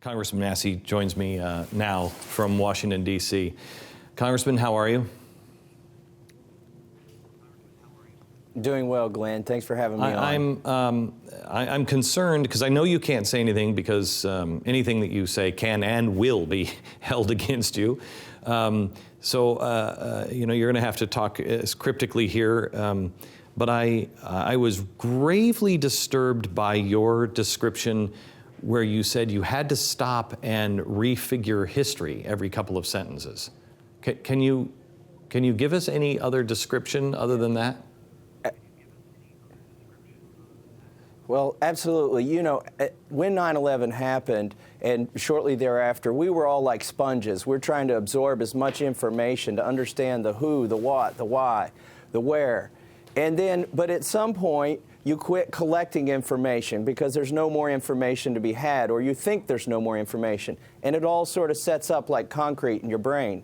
Congressman Massie joins me now from Washington, D.C. Congressman, how are you? Doing well, Glenn. Thanks for having me on. I'm concerned because I know you can't say anything because anything that you say can and will be held against you. So you're going to have to talk cryptically here. But I was gravely disturbed by your description where you said you had to stop and refigure history every couple of sentences. Can you give us any other description other than that? Well, absolutely. You know, when 9/11 happened and shortly thereafter, we were all like sponges. We're trying to absorb as much information to understand the who, the what, the why, the where. And then, but at some point, you quit collecting information because there's no more information to be had, or you think there's no more information. And it all sort of sets up like concrete in your brain.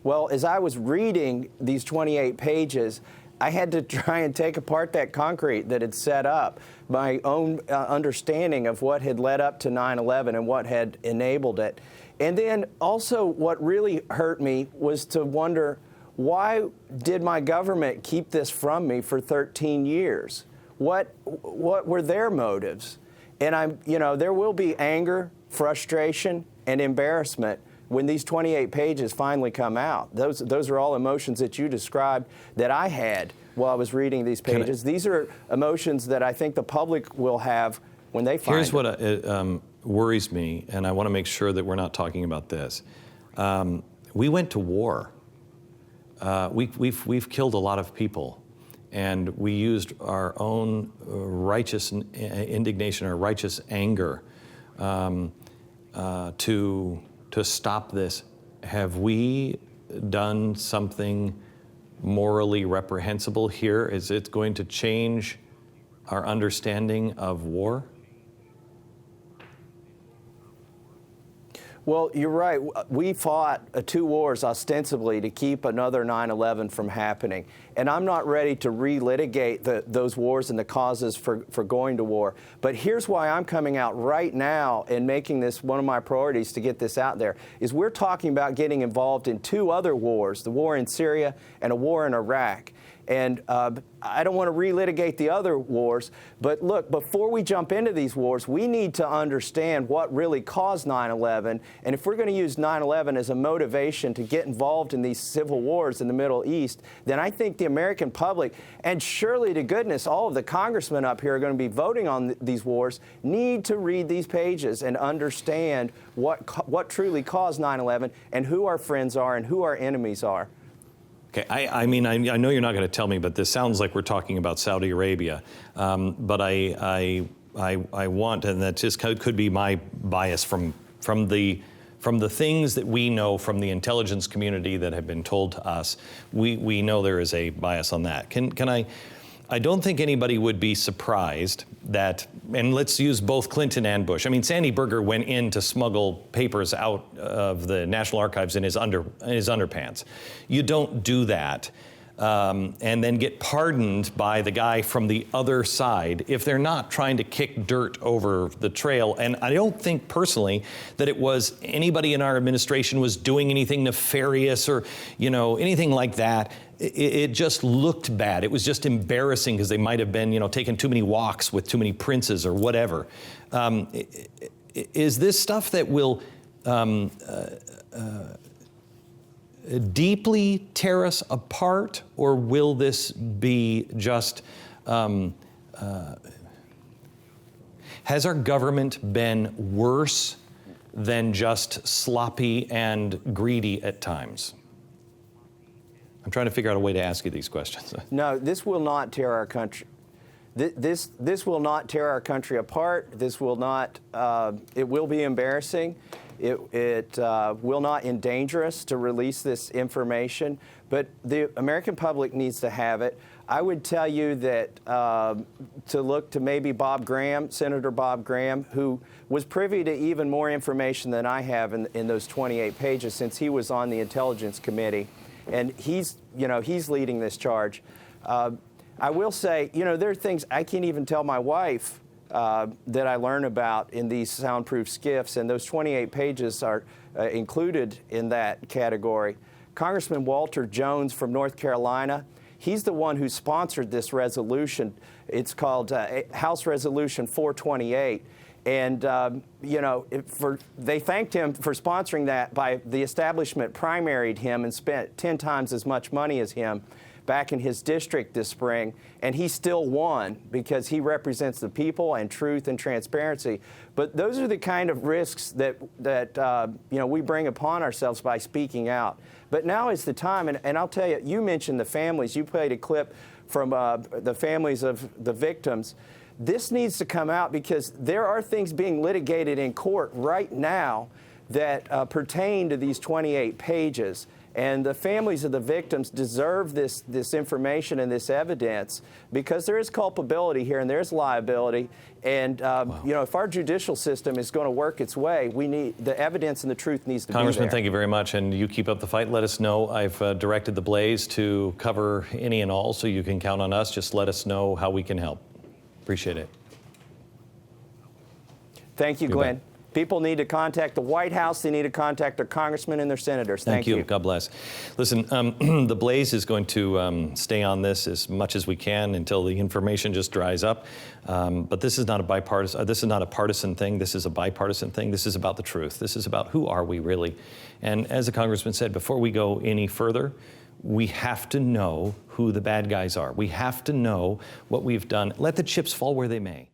Well, as I was reading these 28 pages, I had to try and take apart that concrete that had set up, my own understanding of what had led up to 9/11 and what had enabled it. And then also what really hurt me was to wonder, why did my government keep this from me for 13 years? What were their motives? And there will be anger, frustration, and embarrassment when these 28 pages finally come out. Those are all emotions that you described that I had while I was reading these pages. These are emotions that I think the public will have when they find Here's what worries me, and I want to make sure that we're not talking about this. We went to war. We've killed a lot of people, and we used our own righteous indignation or righteous anger to stop this. Have we done something morally reprehensible here? Is it going to change our understanding of war? Well, you're right. We fought 2 wars ostensibly to keep another 9/11 from happening. And I'm not ready to relitigate those wars and the causes for going to war. But here's why I'm coming out right now and making this one of my priorities to get this out there, is we're talking about getting involved in 2 other wars, the war in Syria and a war in Iraq. And I don't want to relitigate the other wars, but look, before we jump into these wars, we need to understand what really caused 9/11. And if we're going to use 9/11 as a motivation to get involved in these civil wars in the Middle East, then I think the American public, and surely to goodness, all of the congressmen up here are going to be voting on these wars, need to read these pages and understand what truly caused 9/11 and who our friends are and who our enemies are. Okay, I mean, I know you're not going to tell me, but this sounds like we're talking about Saudi Arabia. But I want, and that just could be my bias from the things that we know from the intelligence community that have been told to us. We know there is a bias on that. I don't think anybody would be surprised that, and let's use both Clinton and Bush. I mean, Sandy Berger went in to smuggle papers out of the National Archives in his underpants. You don't do that and then get pardoned by the guy from the other side if they're not trying to kick dirt over the trail. And I don't think personally that it was anybody in our administration was doing anything nefarious or, anything like that. It just looked bad. It was just embarrassing because they might have been, taking too many walks with too many princes or whatever. Is this stuff that will deeply tear us apart, or will this be just, has our government been worse than just sloppy and greedy at times? I'm trying to figure out a way to ask you these questions. No, this will not tear our country. This will not tear our country apart. This will not. It will be embarrassing. It will not endanger us to release this information. But the American public needs to have it. I would tell you that to look to maybe Bob Graham, Senator Bob Graham, who was privy to even more information than I have in those 28 pages, since he was on the Intelligence Committee. And he's leading this charge. I will say, there are things I can't even tell my wife that I learn about in these soundproof skiffs, and those 28 pages are included in that category. Congressman Walter Jones from North Carolina, he's the one who sponsored this resolution. It's called House Resolution 428. And, you know, they thanked him for sponsoring that. By the establishment primaried him and spent 10 times as much money as him back in his district this spring, and he still won because he represents the people and truth and transparency. But those are the kind of risks that you know, we bring upon ourselves by speaking out. But now is the time, and I'll tell you, you mentioned the families. You played a clip from the families of the victims. This needs to come out because there are things being litigated in court right now that pertain to these 28 pages. And the families of the victims deserve this information and this evidence because there is culpability here and there's liability. And, you know, if our judicial system is going to work its way, we need the evidence and the truth needs to be there. Congressman, thank you very much. And you keep up the fight. Let us know. I've directed the Blaze to cover any and all, so you can count on us. Just let us know how we can help. Appreciate it. Thank you, Glenn. People need to contact the White House. They need to contact their congressmen and their senators. Thank you. God bless. Listen, the Blaze is going to stay on this as much as we can until the information just dries up. But this is not a bipartisan. This is not a partisan thing. This is a bipartisan thing. This is about the truth. This is about who are we really. And as the congressman said, before we go any further, we have to know who the bad guys are. We have to know what we've done. Let the chips fall where they may.